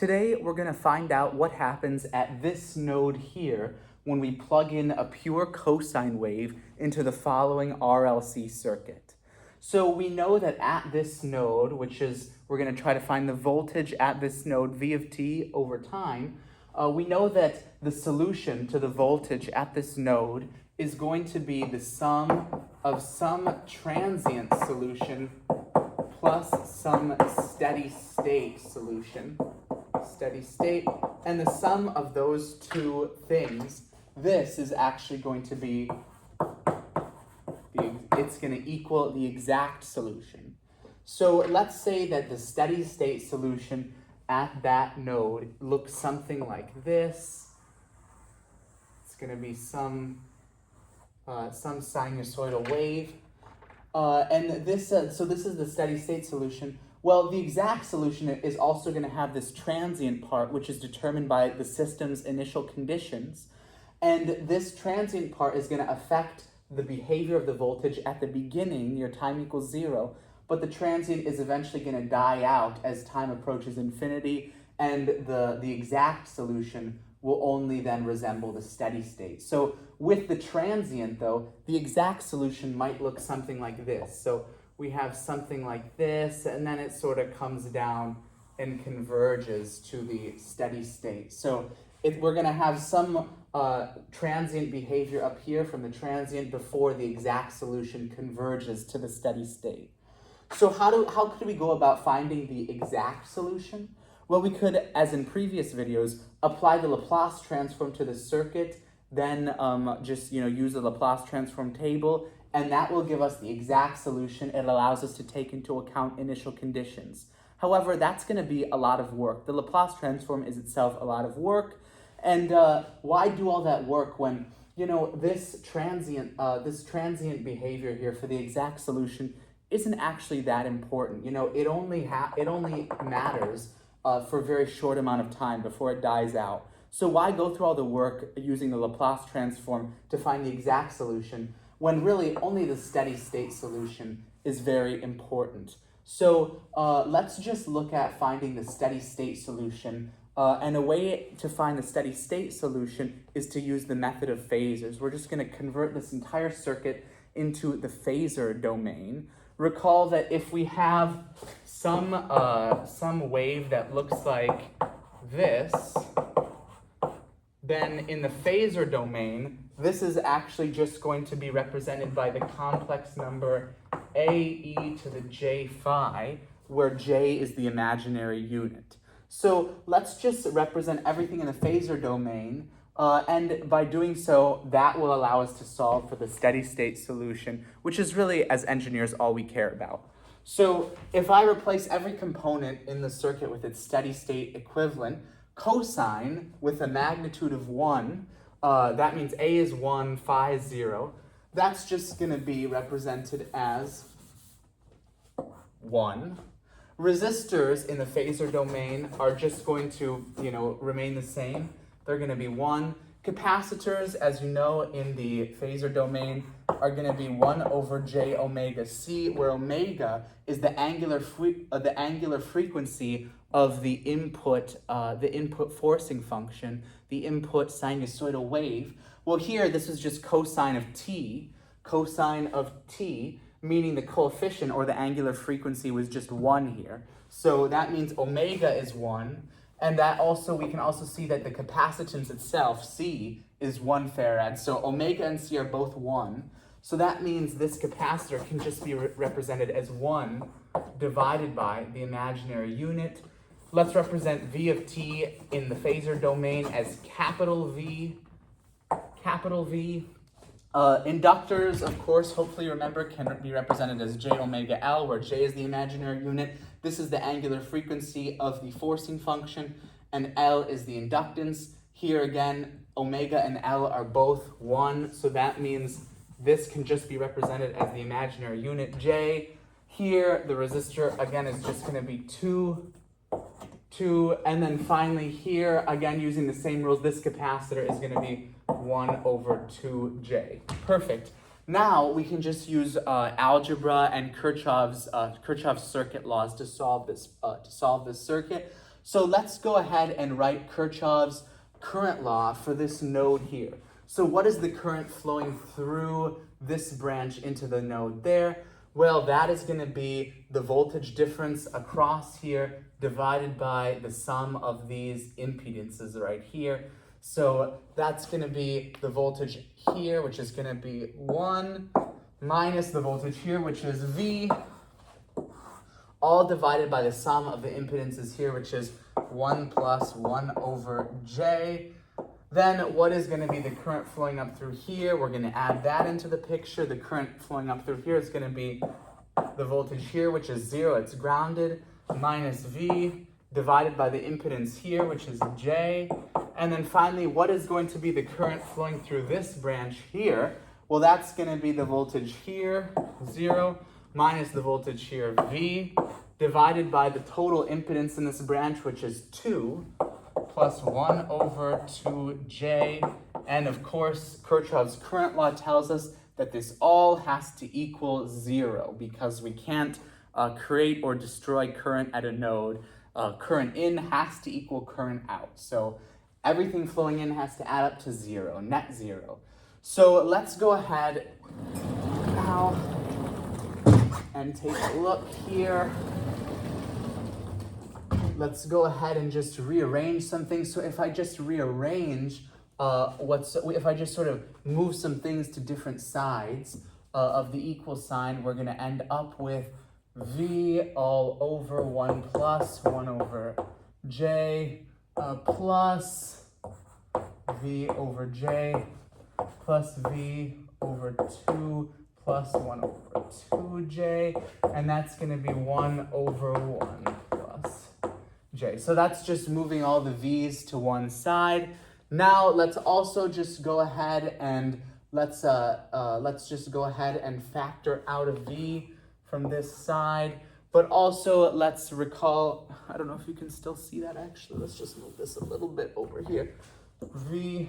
Today, we're going to find out what happens at this node here when we plug in a pure cosine wave into the following RLC circuit. So we know that at this node, which is, we're going to try to find the voltage at this node, V of t over time, we know that the solution to the voltage at this node is going to be the sum of some transient solution plus some steady state solution. Steady state, and the sum of those two things, this is actually going to be, it's going to equal the exact solution. So let's say that the steady state solution at that node looks something like this. It's going to be some sinusoidal wave. And this, so this is the steady state solution. Well, the exact solution is also going to have this transient part, which is determined by the system's initial conditions. And this transient part is going to affect the behavior of the voltage at the beginning, your time equals 0, but the transient is eventually going to die out as time approaches infinity, and the exact solution will only then resemble the steady state. So with the transient, though, the exact solution might look something like this. So we have something like this, and then it sort of comes down and converges to the steady state. So we're going to have some transient behavior up here from the transient before the exact solution converges to the steady state. So how could we go about finding the exact solution? Well, we could, as in previous videos, apply the Laplace transform to the circuit, then just use the Laplace transform table, and that will give us the exact solution. It allows us to take into account initial conditions. However, that's going to be a lot of work. The Laplace transform is itself a lot of work, and why do all that work when this transient behavior here for the exact solution isn't actually that important? It only matters for a very short amount of time before it dies out. So why go through all the work using the Laplace transform to find the exact solution when really only the steady state solution is very important? So let's just look at finding the steady state solution. And a way to find the steady state solution is to use the method of phasors. We're just going to convert this entire circuit into the phasor domain. Recall that if we have some wave that looks like this, then in the phasor domain, this is actually just going to be represented by the complex number ae to the j phi, where j is the imaginary unit. So let's just represent everything in the phasor domain, and by doing so, that will allow us to solve for the steady state solution, which is really, as engineers, all we care about. So if I replace every component in the circuit with its steady state equivalent, cosine with a magnitude of 1, that means A is 1, phi is 0. That's just going to be represented as 1. Resistors in the phasor domain are just going to, remain the same. They're going to be 1. Capacitors, as you know, in the phasor domain are going to be 1 over j omega c, where omega is the angular frequency of the input forcing function, the input sinusoidal wave. Well, here this is just cosine of t, meaning the coefficient or the angular frequency was just 1 here. So that means omega is 1. And that also, we can also see that the capacitance itself, C, is 1 farad. So omega and C are both 1. So that means this capacitor can just be represented as 1 divided by the imaginary unit. Let's represent V of t in the phasor domain as capital V. Inductors, of course, hopefully remember, can be represented as j omega L, where j is the imaginary unit. This is the angular frequency of the forcing function, and L is the inductance. Here again, omega and L are both 1, so that means this can just be represented as the imaginary unit j. Here, the resistor, again, is just going to be 2, and then finally here, again, using the same rules, this capacitor is going to be 1 over 2j. Perfect. Now we can just use algebra and Kirchhoff's circuit laws to solve this circuit. So let's go ahead and write Kirchhoff's current law for this node here. So what is the current flowing through this branch into the node there? Well, that is going to be the voltage difference across here divided by the sum of these impedances right here. So that's going to be the voltage here, which is going to be 1, minus the voltage here, which is V, all divided by the sum of the impedances here, which is 1 plus 1 over J. Then what is going to be the current flowing up through here? We're going to add that into the picture. The current flowing up through here is going to be the voltage here, which is 0, it's grounded, minus V divided by the impedance here, which is J. And then finally, what is going to be the current flowing through this branch here? Well, that's going to be the voltage here, 0, minus the voltage here, V, divided by the total impedance in this branch, which is 2, plus 1 over 2J. And of course, Kirchhoff's current law tells us that this all has to equal 0 because we can't create or destroy current at a node. Current in has to equal current out. So everything flowing in has to add up to 0, net 0. So let's go ahead now and take a look here. Let's go ahead and just rearrange some things. So if I just rearrange if I just sort of move some things to different sides of the equal sign, we're going to end up with V all over 1 plus 1 over J plus V over J plus V over 2 plus 1 over 2J, and that's going to be 1 over 1 plus J. So that's just moving all the V's to one side. Now let's also just go ahead and let's just go ahead and factor out a V from this side. But also let's recall, I don't know if you can still see that actually. Let's just move this a little bit over here. V.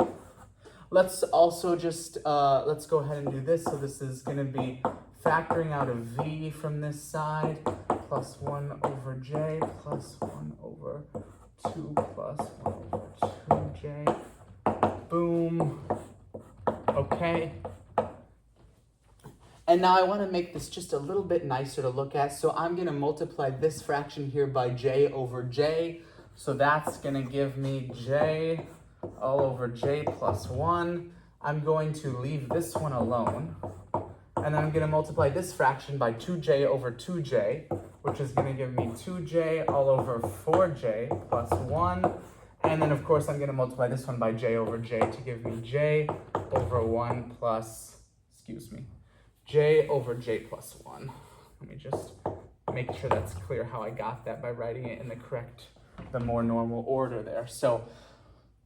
Let's also just, let's go ahead and do this. So this is going to be factoring out a V from this side, plus 1 over J, plus 1 over 2, plus 1 over 2J. Boom. Okay. And now I want to make this just a little bit nicer to look at. So I'm going to multiply this fraction here by J over J. So that's going to give me J all over J plus 1. I'm going to leave this one alone. And then I'm going to multiply this fraction by 2J over 2J, which is going to give me 2J all over 4J plus 1. And then, of course, I'm going to multiply this one by J over J to give me J over 1 plus, J over J plus 1. Let me just make sure that's clear how I got that by writing it in the more normal order there. So,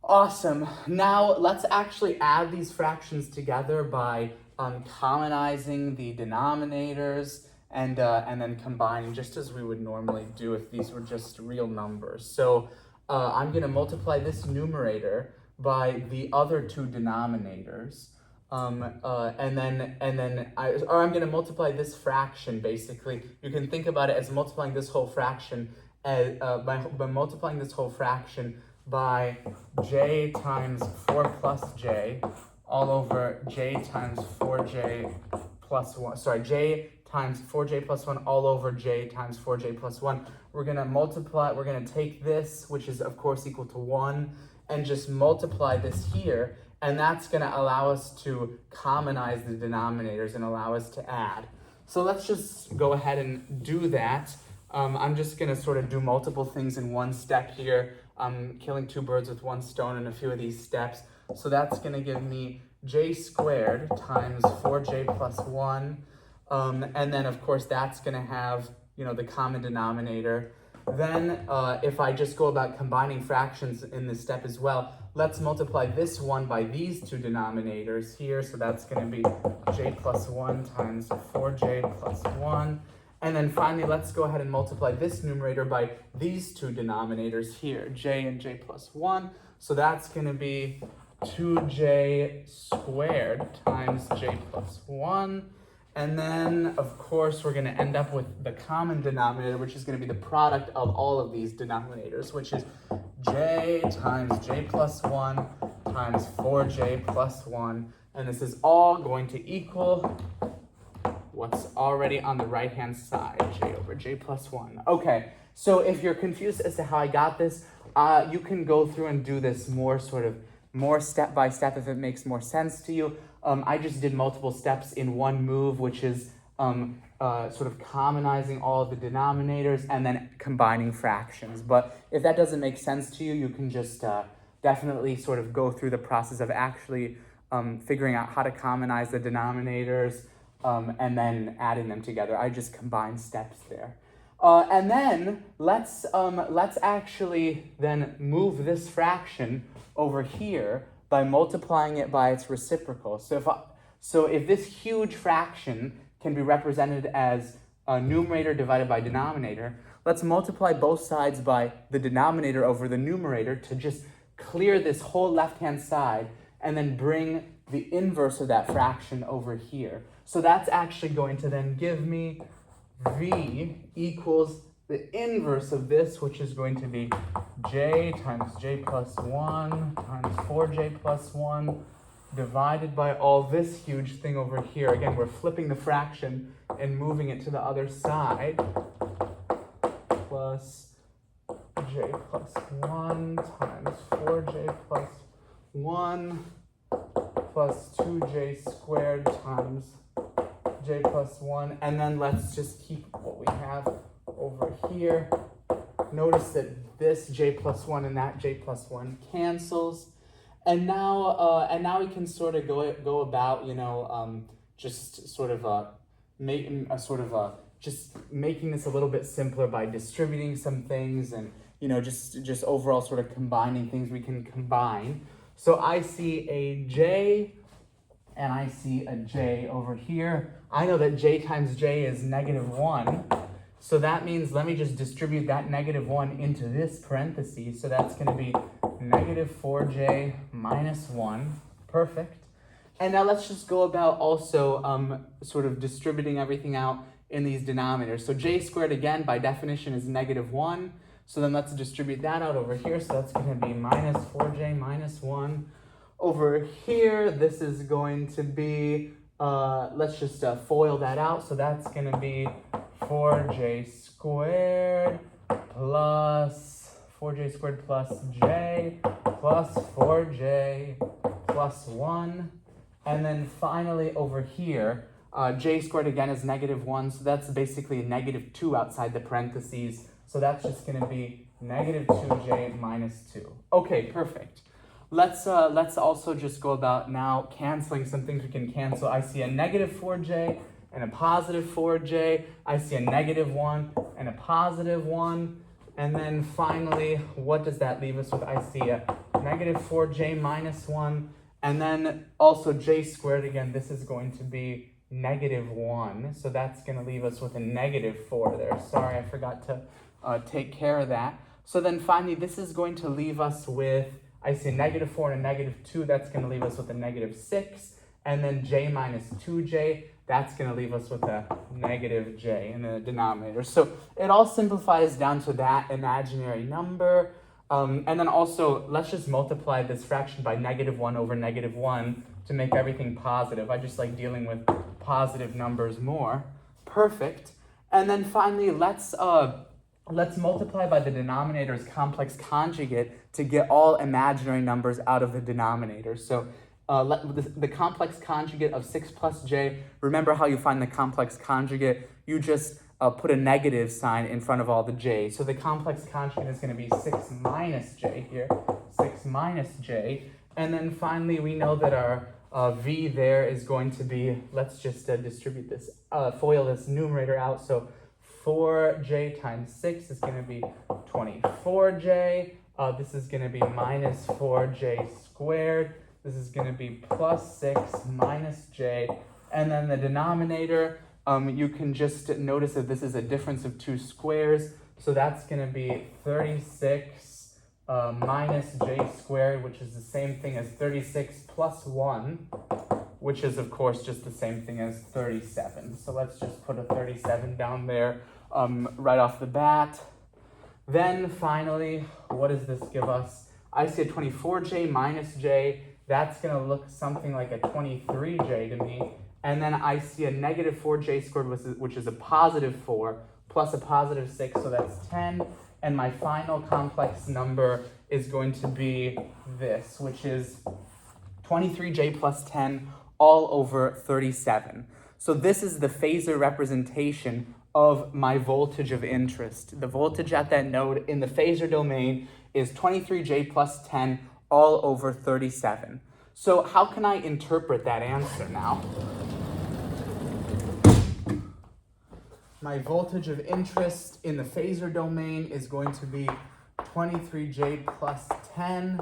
awesome. Now, let's actually add these fractions together by commonizing the denominators and then combining just as we would normally do if these were just real numbers. So I'm going to multiply this numerator by the other two denominators, I'm going to multiply this fraction. Basically, you can think about it as multiplying this whole fraction by multiplying this whole fraction by J times 4 plus J all over J times 4J plus 1. Sorry, J times 4J plus 1 all over J times 4J plus 1. We're going to multiply, we're going to take this, which is of course equal to 1, and just multiply this here, and that's going to allow us to commonize the denominators and allow us to add. So let's just go ahead and do that. I'm just going to sort of do multiple things in one step here. I'm killing two birds with one stone in a few of these steps. So that's going to give me J squared times 4J plus 1. And then, of course, that's going to have, the common denominator. Then, if I just go about combining fractions in this step as well, let's multiply this one by these two denominators here. So that's going to be J plus 1 times 4J plus 1. And then finally, let's go ahead and multiply this numerator by these two denominators here, J and J plus 1. So that's going to be 2J squared times J plus 1. And then, of course, we're going to end up with the common denominator, which is going to be the product of all of these denominators, which is j times j plus 1 times 4j plus 1. And this is all going to equal what's already on the right-hand side, j over j plus 1. Okay, so if you're confused as to how I got this, you can go through and do this more step by step if it makes more sense to you. I just did multiple steps in one move, which is sort of commonizing all of the denominators and then combining fractions. But if that doesn't make sense to you, you can just definitely sort of go through the process of actually figuring out how to commonize the denominators and then adding them together. I just combine steps there. And then let's actually then move this fraction over here by multiplying it by its reciprocal. So if this huge fraction can be represented as a numerator divided by denominator, let's multiply both sides by the denominator over the numerator to just clear this whole left-hand side and then bring the inverse of that fraction over here. So that's actually going to then give me v equals the inverse of this, which is going to be j times j plus 1 times 4j plus 1 divided by all this huge thing over here. Again, we're flipping the fraction and moving it to the other side, plus j plus 1 times 4j plus 1 plus 2j squared times j plus 1. And then let's just keep what we have over here. Notice that this j plus 1 and that j plus 1 cancels. And now we can sort of go about, just sort of just making this a little bit simpler by distributing some things and, just overall sort of combining things we can combine. So I see a j and I see a j over here. I know that j times j is -1. So that means let me just distribute that -1 into this parenthesis. So that's going to be -4j minus 1. Perfect. And now let's just go about also sort of distributing everything out in these denominators. So j squared, again, by definition, is -1. So then let's distribute that out over here. So that's going to be -4j minus 1. Over here, this is going to be, let's just FOIL that out. So that's going to be 4j squared plus 4j squared plus j plus 4j plus 1. And then finally over here, j squared again is -1, so that's basically a -2 outside the parentheses. So that's just going to be -2j minus 2. Okay, perfect. Let's also just go about now canceling some things we can cancel. I see a -4j and a +4j. I see a -1 and a +1. And then finally, what does that leave us with? I see a -4j minus 1. And then also j squared, again, this is going to be -1. So that's going to leave us with a -4 there. Sorry, I forgot to take care of that. So then finally, this is going to leave us with, I see a -4 and a -2. That's going to leave us with a -6. And then j minus 2j, that's going to leave us with a -j in the denominator. So it all simplifies down to that imaginary number. And then also, let's just multiply this fraction by -1 over -1 to make everything positive. I just like dealing with positive numbers more. Perfect. And then finally, let's multiply by the denominator's complex conjugate to get all imaginary numbers out of the denominator. So the complex conjugate of 6 plus j, remember how you find the complex conjugate? You just put a negative sign in front of all the j. So the complex conjugate is going to be 6 minus j here, 6 minus j. And then finally, we know that our v there is going to be, let's just distribute this, FOIL this numerator out. So 4j times 6 is going to be 24j. This is going to be -4j squared. This is going to be +6 minus j. And then the denominator, you can just notice that this is a difference of 2 squares. So that's going to be 36 minus j squared, which is the same thing as 36 plus 1, which is of course just the same thing as 37. So let's just put a 37 down there right off the bat. Then finally, what does this give us? I see a 24j minus j. That's going to look something like a 23j to me. And then I see a negative 4j squared, which is a positive 4, plus a positive 6, so that's 10. And my final complex number is going to be this, which is 23j plus 10 all over 37. So this is the phasor representation of my voltage of interest. The voltage at that node in the phasor domain is 23j plus 10 all over 37. So how can I interpret that answer now? My voltage of interest in the phasor domain is going to be 23j plus 10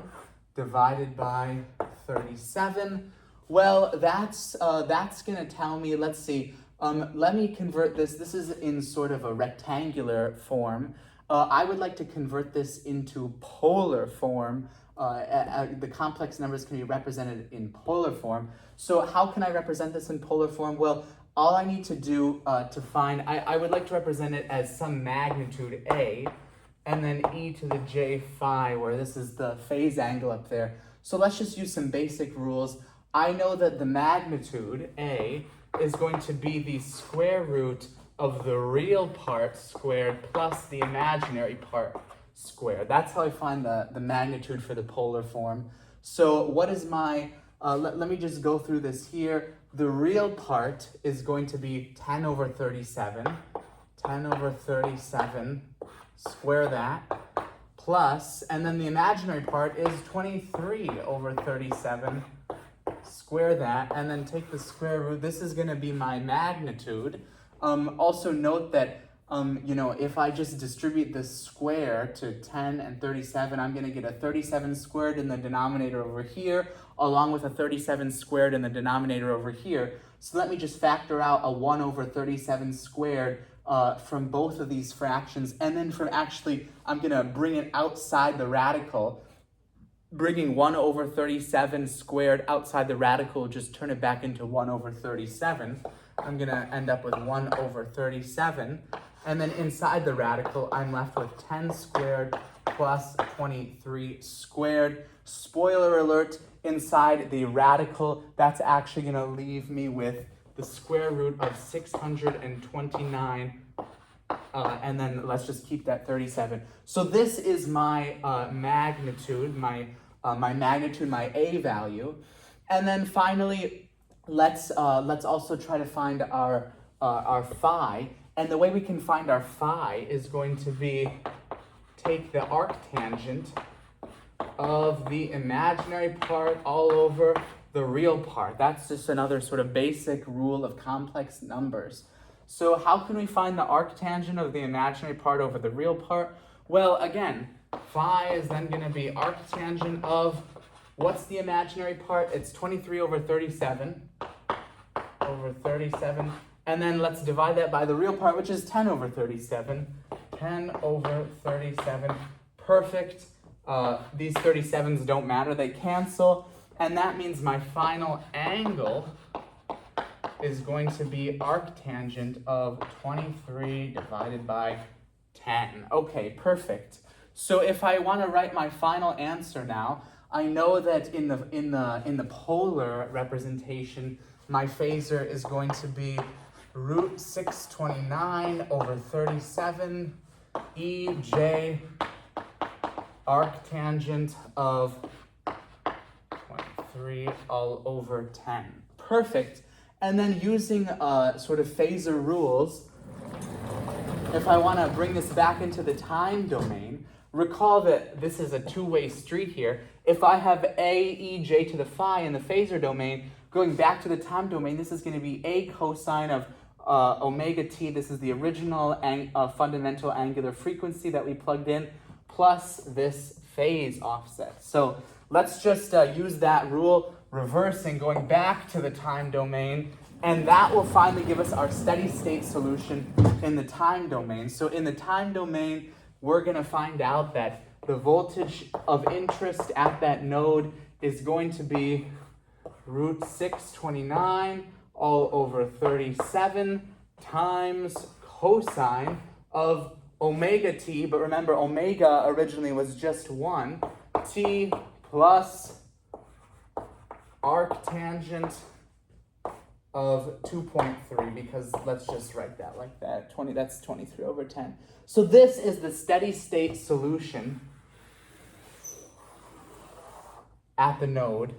divided by 37. Well, that's going to tell me, let's see, let me convert this. This is in sort of a rectangular form. I would like to convert this into polar form. The complex numbers can be represented in polar form. So how can I represent this in polar form? Well, all I need to do to find, I would like to represent it as some magnitude A, and then e to the j phi, where this is the phase angle up there. So let's just use some basic rules. I know that the magnitude, A, is going to be the square root of the real part squared plus the imaginary part squared. That's how I find the magnitude for the polar form. So what is my, let me just go through this here. The real part is going to be 10 over 37. 10 over 37, square that, plus, and then the imaginary part is 23 over 37. Square that, and then take the square root. This is going to be my magnitude. Also note that, if I just distribute this square to 10 and 37, I'm going to get a 37 squared in the denominator over here, along with a 37 squared in the denominator over here. So let me just factor out a 1 over 37 squared from both of these fractions. And then I'm going to bring it outside the radical. Bringing 1 over 37 squared outside the radical, just turn it back into 1 over 37. I'm going to end up with 1 over 37. And then inside the radical, I'm left with 10 squared plus 23 squared. Spoiler alert, inside the radical, that's actually going to leave me with the square root of 629. And then let's just keep that 37. So this is my magnitude, my A value. And then finally, let's also try to find our phi. And the way we can find our phi is going to be take the arctangent of the imaginary part all over the real part. That's just another sort of basic rule of complex numbers. So how can we find the arctangent of the imaginary part over the real part? Well, again, phi is then going to be arctangent of, what's the imaginary part? It's 23 over 37. Over 37. And then let's divide that by the real part, which is 10 over 37. 10 over 37. Perfect. These 37s don't matter. They cancel. And that means my final angle is going to be arctangent of 23 divided by 10. Okay, perfect. So if I want to write my final answer now, I know that in the polar representation, my phasor is going to be root 629 over 37 EJ arctangent of 23 all over 10. Perfect. And then using sort of phasor rules, if I want to bring this back into the time domain, recall that this is a two-way street here. If I have A, E, J to the phi in the phasor domain, going back to the time domain, this is going to be A cosine of omega t. This is the original fundamental angular frequency that we plugged in, plus this phase offset. So let's just use that rule, reversing, going back to the time domain, and that will finally give us our steady state solution in the time domain. So in the time domain, we're going to find out that the voltage of interest at that node is going to be root 629 all over 37 times cosine of omega t, but remember omega originally was just 1, t plus arctangent of 2.3, because let's just write that like that. That's 23 over 10. So this is the steady state solution at the node